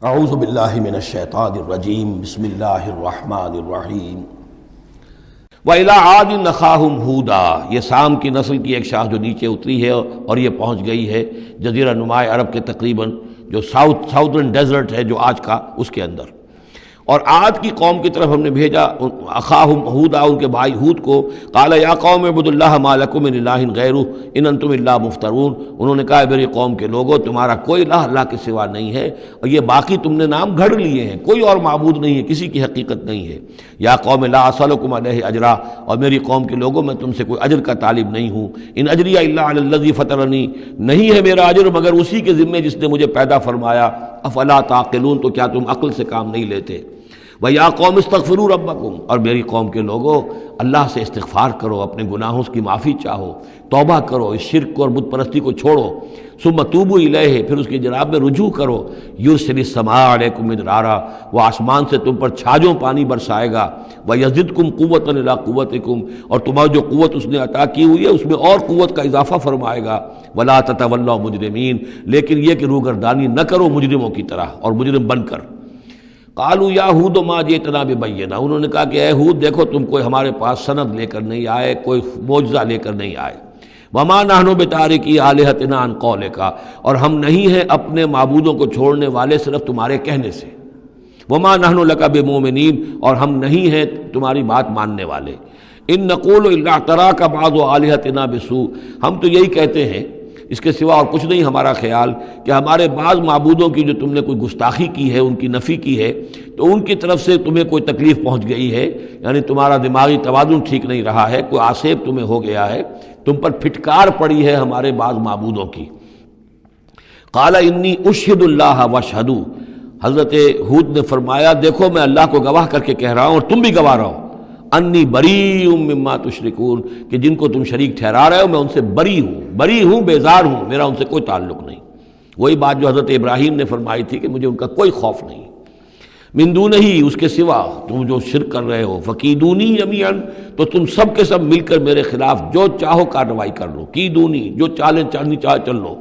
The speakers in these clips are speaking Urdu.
اعوذ باللہ من الشیطان الرجیم بسم اللہ الرحمن الرحیم وَإِلَىٰ عَادٍ أَخَاهُمْ هُودًا، یہ سام کی نسل کی ایک شاخ جو نیچے اتری ہے اور یہ پہنچ گئی ہے جزیرہ نمائے عرب کے تقریباً جو ساؤترن ڈیزرٹ ہے جو آج کا، اس کے اندر، اور عاد کی قوم کی طرف ہم نے بھیجا اخاہم ہودا، ان کے بھائی ہود کو۔ قال یا قوم اعبدوا اللہ ما لکم من الہ غیرہ ان انتم الا مفترون، انہوں نے کہا میری قوم کے لوگوں تمہارا کوئی الہ اللہ کے سوا نہیں ہے اور یہ باقی تم نے نام گھڑ لیے ہیں، کوئی اور معبود نہیں ہے، کسی کی حقیقت نہیں ہے۔ یا قوم لا اسألکم علیہ اجرا، اور میری قوم کے لوگوں میں تم سے کوئی اجر کا طالب نہیں ہوں۔ ان اجری الا علی الذی فطرنی، نہیں ہے میرا اجر مگر اسی کے ذمے جس نے مجھے پیدا فرمایا۔ افلا تعقلون، تو کیا تم عقل سے کام نہیں لیتے؟ وَيَا قَوْمِ اسْتَغْفِرُوا رَبَّكُمْ، اور میری قوم کے لوگوں اللہ سے استغفار کرو، اپنے گناہوں کی معافی چاہو، توبہ کرو، اس شرک کو اور بت پرستی کو چھوڑو۔ ثُمَّ تُوبُوا إِلَيْهِ، پھر اس کی جناب میں رجوع کرو۔ يُرْسِلِ السَّمَاءَ عَلَيْكُمْ مِدْرَارًا، وہ آسمان سے تم پر چھاجوں پانی برسائے گا۔ وَيَزِدْكُمْ قُوَّةً إِلَىٰ قُوَّتِكُمْ، اور تمہاری جو قوت اس نے عطا کی ہوئی ہے اس میں اور قوت کا اضافہ فرمائے گا۔ وَلَا تَتَوَلَّوْا مُجْرِمِينَ، لیکن یہ کہ روگردانی نہ کرو مجرموں کی طرح اور مجرم بن کر۔ قالوا یا ہود ما جئتنا ببینہ، انہوں نے کہا کہ اے ہود دیکھو تم کوئی ہمارے پاس سند لے کر نہیں آئے، کوئی معجزہ لے کر نہیں آئے۔ وما نحن بتارکی آلہتنا عن قولک، اور ہم نہیں ہیں اپنے معبودوں کو چھوڑنے والے صرف تمہارے کہنے سے۔ وما نحن لک بمؤمنین، اور ہم نہیں ہیں تمہاری بات ماننے والے۔ ان نقول الا اعتراک بعض آلہتنا بسوء، ہم تو یہی کہتے ہیں، اس کے سوا اور کچھ نہیں ہمارا خیال، کہ ہمارے بعض معبودوں کی جو تم نے کوئی گستاخی کی ہے، ان کی نفی کی ہے، تو ان کی طرف سے تمہیں کوئی تکلیف پہنچ گئی ہے، یعنی تمہارا دماغی توازن ٹھیک نہیں رہا ہے، کوئی آسیب تمہیں ہو گیا ہے، تم پر پھٹکار پڑی ہے ہمارے بعض معبودوں کی۔ قال انی اشہد اللہ واشہدوا، حضرت ہود نے فرمایا دیکھو میں اللہ کو گواہ کر کے کہہ رہا ہوں اور تم بھی گواہ رہو، انی بریء مما تشرکون، کہ جن کو تم شریک ٹھہرا رہے ہو میں ان سے بری ہوں، بیزار ہوں، میرا ان سے کوئی تعلق نہیں۔ وہی بات جو حضرت ابراہیم نے فرمائی تھی کہ مجھے ان کا کوئی خوف نہیں۔ من دونہ، اس کے سوا تم جو شرک کر رہے ہو، فکیدونی جمیعا، تو تم سب کے سب مل کر میرے خلاف جو چاہو کارروائی کر لو، کیدونی، جو چالیں چلنی چاہے چل لو،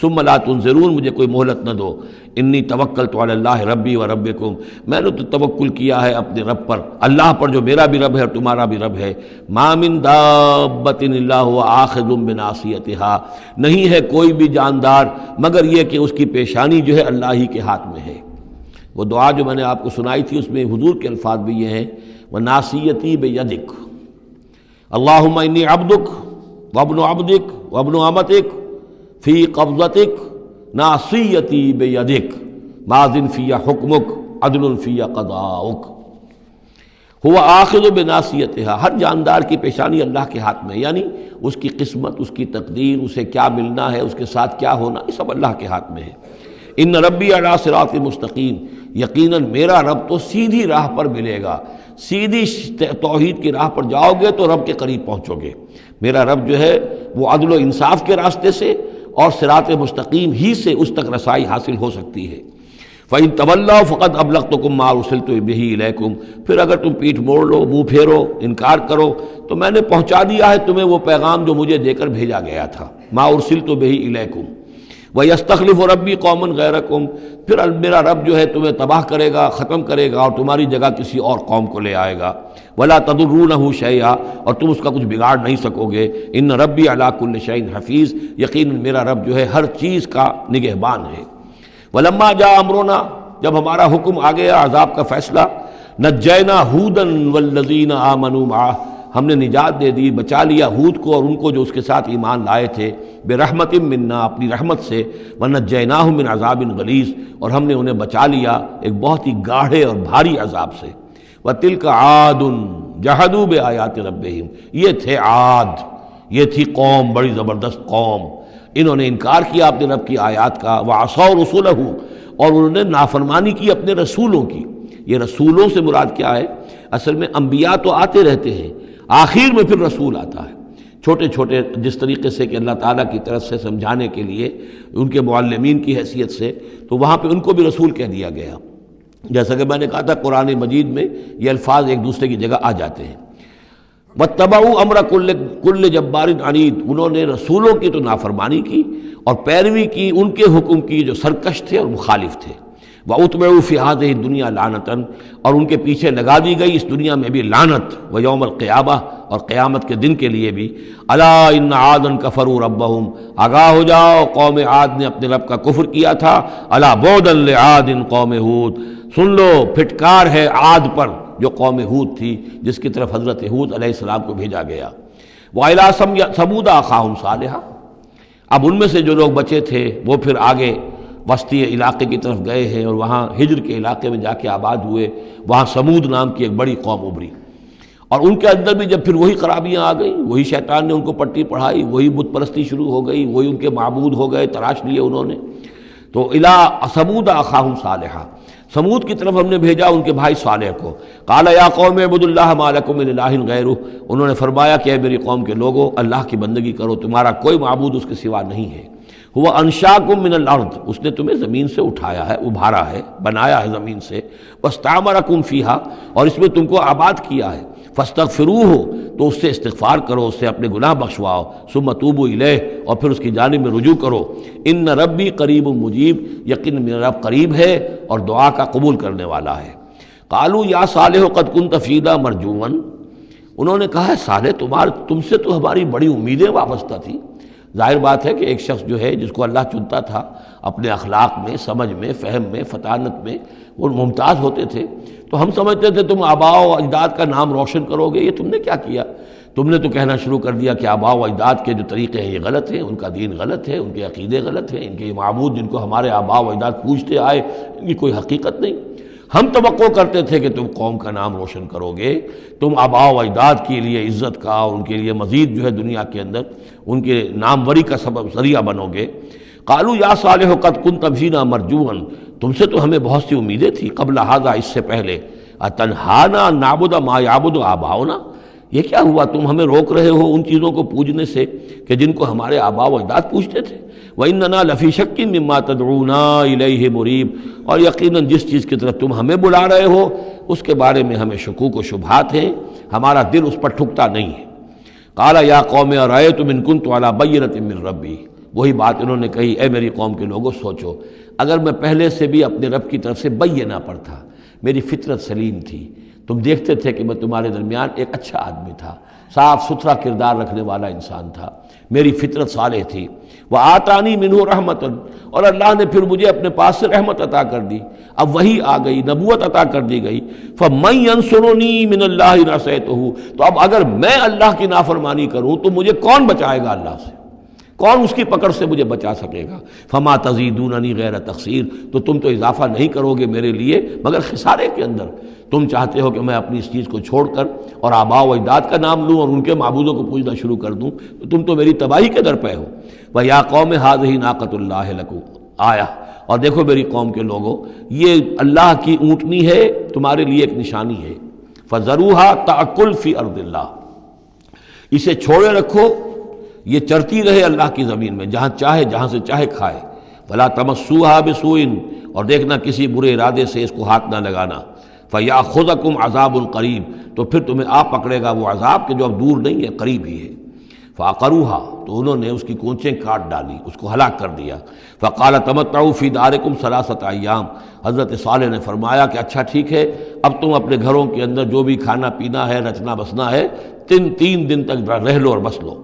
ثم لا تنظرون، مجھے کوئی مہلت نہ دو۔ انی توکلت علی اللہ ربی و ربکم، میں نے تو توکل کیا ہے اپنے رب پر، اللہ پر جو میرا بھی رب ہے اور تمہارا بھی رب ہے۔ ما من دابۃ الا هو آخذ بناصیتها، نہیں ہے کوئی بھی جاندار مگر یہ کہ اس کی پیشانی جو ہے اللہ ہی کے ہاتھ میں ہے۔ وہ دعا جو میں نے آپ کو سنائی تھی اس میں حضور کے الفاظ بھی یہ ہیں، وَنَاصِيَتِي بِيَدِكَ، اللہم انی عبدک وابن عبدک وابن امتک فی قبضتک ناصیتی بیدک ماض فی حکمک عدل فی قضاؤک۔ ہوا آخذ بناصیتها، ہر جاندار کی پیشانی اللہ کے ہاتھ میں، یعنی اس کی قسمت، اس کی تقدیر، اسے کیا ملنا ہے، اس کے ساتھ کیا ہونا، یہ سب اللہ کے ہاتھ میں ہے۔ ان ربی علی صراط مستقیم، یقیناً میرا رب تو سیدھی راہ پر ملے گا، سیدھی توحید کی راہ پر جاؤ گے تو رب کے قریب پہنچو گے۔ میرا رب جو ہے وہ عدل و انصاف کے راستے سے اور صراط مستقیم ہی سے اس تک رسائی حاصل ہو سکتی ہے۔ فَإِن تَوَلَّوْا فَقَدْ أَبْلَغْتُكُم مَّا أُرْسِلْتُ بِهِ إِلَيْكُمْ، پھر اگر تم پیٹھ موڑ لو، منہ پھیرو، انکار کرو، تو میں نے پہنچا دیا ہے تمہیں وہ پیغام جو مجھے دے کر بھیجا گیا تھا۔ مَا أُرْسِلْتُ بِهِ إِلَيْكُمْ وَيَسْتَخْلِفُ رَبِّي قَوْمًا غَيْرَكُمْ، پھر میرا رب جو ہے تمہیں تباہ کرے گا، ختم کرے گا اور تمہاری جگہ کسی اور قوم کو لے آئے گا۔ وَلَا تَضُرُّونَهُ شَيْئًا، اور تم اس کا کچھ بگاڑ نہیں سکو گے۔ إِنَّ رَبِّي عَلَىٰ كُلِّ شَيْءٍ حَفِيظٌ، یقیناً میرا رب جو ہے ہر چیز کا نگہبان ہے۔ وَلَمَّا جَاءَ أَمْرُنَا، جب ہمارا حکم آ گیا، عذاب کا فیصلہ، نَجَّيْنَا هُودًا وَالَّذِينَ آمَنُوا مَعَهُ، ہم نے نجات دے دی، بچا لیا ہود کو اور ان کو جو اس کے ساتھ ایمان لائے تھے، برحمت منا، اپنی رحمت سے، ونجیناہم من عذاب غلیظ، اور ہم نے انہیں بچا لیا ایک بہت ہی گاڑھے اور بھاری عذاب سے۔ وتلک عاد جحدوا بآیات ربہم، یہ تھے عاد، یہ تھی قوم، بڑی زبردست قوم، انہوں نے انکار کیا اپنے رب کی آیات کا، وعصوا رسولہ، اور انہوں نے نافرمانی کی اپنے رسولوں کی۔ یہ رسولوں سے مراد کیا ہے؟ اصل میں انبیاء تو آتے رہتے ہیں، آخر میں پھر رسول آتا ہے، چھوٹے چھوٹے، جس طریقے سے کہ اللہ تعالیٰ کی طرف سے سمجھانے کے لیے ان کے معلمین کی حیثیت سے، تو وہاں پہ ان کو بھی رسول کہہ دیا گیا۔ جیسا کہ میں نے کہا تھا قرآن مجید میں یہ الفاظ ایک دوسرے کی جگہ آ جاتے ہیں۔ وَاتَّبَعُوا أَمْرَ كُلِّ جَبَّارٍ عَنِيدٍ، انہوں نے رسولوں کی تو نافرمانی کی اور پیروی کی ان کے حکم کی جو سرکش تھے اور مخالف تھے۔ وَأُتْبِعُوا فِي هَذِهِ الدُّنْيَا لَعْنَةً، اور ان کے پیچھے لگا دی گئی اس دنیا میں بھی لعنت، وَيَوْمَ الْقِيَامَةِ، اور قیامت کے دن کے لیے بھی، أَلَا إِنَّ عَادًا كَفَرُوا رَبَّهُمْ، آگاہ ہو جاؤ قوم عاد نے اپنے رب کا کفر کیا تھا، أَلَا بُعْدًا لِعَادٍ قوم ہود، سن لو پھٹکار ہے عاد پر جو قوم ہود تھی جس کی طرف حضرت ہود علیہ السلام کو بھیجا گیا۔ وَإِلَىٰ ثَمُودَ أَخَاهُمْ صَالِحًا، اب ان میں سے جو لوگ بچے تھے وہ پھر آگے وسطی علاقے کی طرف گئے ہیں اور وہاں ہجر کے علاقے میں جا کے آباد ہوئے، وہاں سمود نام کی ایک بڑی قوم ابھری، اور ان کے اندر بھی جب پھر وہی خرابیاں آ گئیں، وہی شیطان نے ان کو پٹی پڑھائی، وہی بت پرستی شروع ہو گئی، وہی ان کے معبود ہو گئے، تراش لیے انہوں نے۔ تو إِلَىٰ ثَمُودَ أَخَاهُمْ صَالِحًا، سمود کی طرف ہم نے بھیجا ان کے بھائی صالح کو۔ قَالَ يَا قَوْمِ اعْبُدُوا اللَّهَ مَا لَكُم مِّنْ إِلَٰهٍ غَيْرُهُ، انہوں نے فرمایا کہ اے میری قوم کے لوگو، اللہ کی بندگی کرو، تمہارا کوئی معبود اس کے سوا نہیں ہے۔ هو انشاکم من الارض، اس نے تمہیں زمین سے اٹھایا ہے، ابھارا ہے، بنایا ہے زمین سے، واستعمرکم فیہا، اور اس میں تم کو آباد کیا ہے، فاستغفروہ، تو اس سے استغفار کرو، اس سے اپنے گناہ بخشواؤ، ثم توبوا الیہ، اور پھر اس کی جانب میں رجوع کرو، ان ربی قریب مجیب، یقین میرا رب قریب ہے اور دعا کا قبول کرنے والا ہے۔ قالوا یا صالح قد کنت فینا مرجوا، انہوں نے کہا ہے صالح تم سے تو ہماری بڑی امیدیں وابستہ تھی۔ ظاہر بات ہے کہ ایک شخص جو ہے جس کو اللہ چنتا تھا، اپنے اخلاق میں، سمجھ میں، فہم میں، فطانت میں وہ ممتاز ہوتے تھے، تو ہم سمجھتے تھے تم آباء و اجداد کا نام روشن کرو گے۔ یہ تم نے کیا کیا؟ تم نے تو کہنا شروع کر دیا کہ آباء و اجداد کے جو طریقے ہیں یہ غلط ہیں، ان کا دین غلط ہے، ان کے عقیدے غلط ہیں، ان کے معبود جن کو ہمارے آباء و اجداد پوجتے آئے ان کی کوئی حقیقت نہیں۔ ہم توقع کرتے تھے کہ تم قوم کا نام روشن کرو گے، تم آباء و اجداد کے لیے عزت کا اور ان کے لیے مزید جو ہے دنیا کے اندر ان کے ناموری کا سبب ذریعہ بنو گے۔ قالوا یا صالح قد کنت فینا مرجوا، تم سے تو ہمیں بہت سی امیدیں تھیں، قبل ھذا، اس سے پہلے، اتنہانا نعبد ما یعبد آباؤنا، یہ کیا ہوا تم ہمیں روک رہے ہو ان چیزوں کو پوجنے سے کہ جن کو ہمارے آباء و اجداد پوجتے تھے۔ وَإِنَّنَا لَفِي شَكٍّ مِّمَّا تَدْعُونَا إِلَيْهِ مُرِيبٍ، اور یقیناً جس چیز کی طرف تم ہمیں بلا رہے ہو اس کے بارے میں ہمیں شکوک و شبہات ہیں، ہمارا دل اس پر ٹھکتا نہیں ہے۔ قَالَ يَا قَوْمِ أَرَأَيْتُمْ إِن كُنتُ عَلَىٰ بَيِّنَةٍ مِّن رَّبِّي، وہی بات انہوں نے کہی، اے میری قوم کے لوگوں سوچو، اگر میں پہلے سے بھی اپنے رب کی طرف سے بینہ پر تھا، میری فطرت سلیم تھی، تم دیکھتے تھے کہ میں تمہارے درمیان ایک اچھا آدمی تھا، صاف ستھرا کردار رکھنے والا انسان تھا، میری فطرت صالح تھی، وآتانی منہ رحمتاً، اور اللہ نے پھر مجھے اپنے پاس سے رحمت عطا کر دی، اب وہی آ گئی، نبوت عطا کر دی گئی، فمن ینصرنی من اللہ ان عصیتہ، تو اب اگر میں اللہ کی نافرمانی کروں تو مجھے کون بچائے گا اللہ سے، کون اس کی پکڑ سے مجھے بچا سکے گا؟ فما تزیدوننی غیر تقصیر، تو تم تو اضافہ نہیں کرو گے میرے لیے مگر خسارے کے اندر۔ تم چاہتے ہو کہ میں اپنی اس چیز کو چھوڑ کر اور آباء و اجداد کا نام لوں اور ان کے معبودوں کو پوجنا شروع کر دوں، تو تم تو میری تباہی کے در پہ ہو۔ وَيَا قَوْمِ هَٰذِهِ نَاقَةُ اللَّهِ لَكُمْ آیَةٌ، اور دیکھو میری قوم کے لوگوں، یہ اللہ کی اونٹنی ہے، تمہارے لیے ایک نشانی ہے، فَذَرُوهَا تَأْكُلْ فِي أَرْضِ اللَّهِ، اسے چھوڑے رکھو، یہ چرتی رہے اللہ کی زمین میں، جہاں چاہے جہاں سے چاہے کھائے، وَلَا تَمَسُّوهَا بِسُوءٍ، اور دیکھنا کسی برے ارادے سے اس کو ہاتھ نہ لگانا، فَيَأْخُذَكُمْ عَذَابٌ قَرِيبٌ، تو پھر تمہیں آ پکڑے گا وہ عذاب کہ جو اب دور نہیں ہے، قریب ہی ہے۔ فَعَقَرُوهَا، تو انہوں نے اس کی کونچیں کاٹ ڈالی، اس کو ہلاک کر دیا۔ فَقَالَ تَمَتَّعُوا فِي دَارِكُمْ ثَلَاثَةَ أَيَّامٍ، حضرت صالح نے فرمایا کہ اچھا ٹھیک ہے، اب تم اپنے گھروں کے اندر جو بھی کھانا پینا ہے، رچنا بسنا ہے، تین دن تک رہ لو اور بس لو۔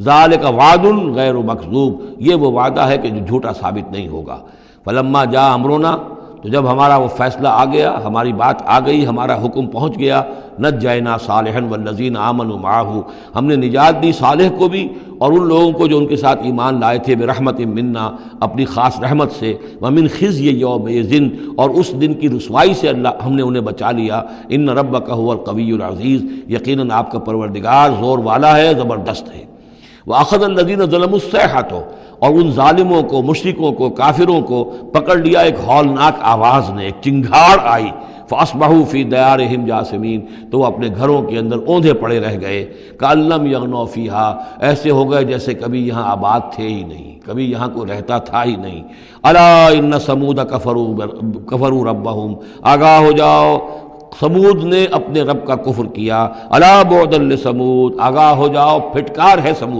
ذالک وعد غیر مکذوب، یہ وہ وعدہ ہے کہ جو جھوٹا ثابت نہیں ہوگا۔ فلما جاء امرنا، تو جب ہمارا وہ فیصلہ آ گیا، ہماری بات آ گئی، ہمارا حکم پہنچ گیا، نجینا صالحا والذین آمنوا معہ، ہم نے نجات دی صالح کو بھی اور ان لوگوں کو جو ان کے ساتھ ایمان لائے تھے، برحمت منا، اپنی خاص رحمت سے، ومن خزی یومئذ، اور اس دن کی رسوائی سے اللہ ہم نے انہیں بچا لیا۔ ان ربک هو القوی العزیز، یقیناً آپ کا پروردگار زور والا ہے، زبردست ہے۔ وَأَخَذَ الَّذِينَ ظَلَمُوا الصَّيْحَةُ، اور ان ظالموں کو، مشرکوں کو، کافروں کو پکڑ لیا ایک ہولناک آواز نے، ایک چنگھاڑ آئی، فَأَصْبَحُوا فِي دِيَارِهِمْ جَاثِمِينَ، تو وہ اپنے گھروں کے اندر اوندھے پڑے رہ گئے، كَأَن لَّمْ يَغْنَوْا فِيهَا، ایسے ہو گئے جیسے کبھی یہاں آباد تھے ہی نہیں، کبھی یہاں کوئی رہتا تھا ہی نہیں۔ أَلَا إِنَّ ثَمُودَ كَفَرُوا رَبَّهُمْ، آگاہ ہو جاؤ، سمود نے اپنے رب کا کفر کیا۔ أَلَا بُعْدًا لِثَمُود، آگاہ ہو جاؤ، پھٹکار ہے سمود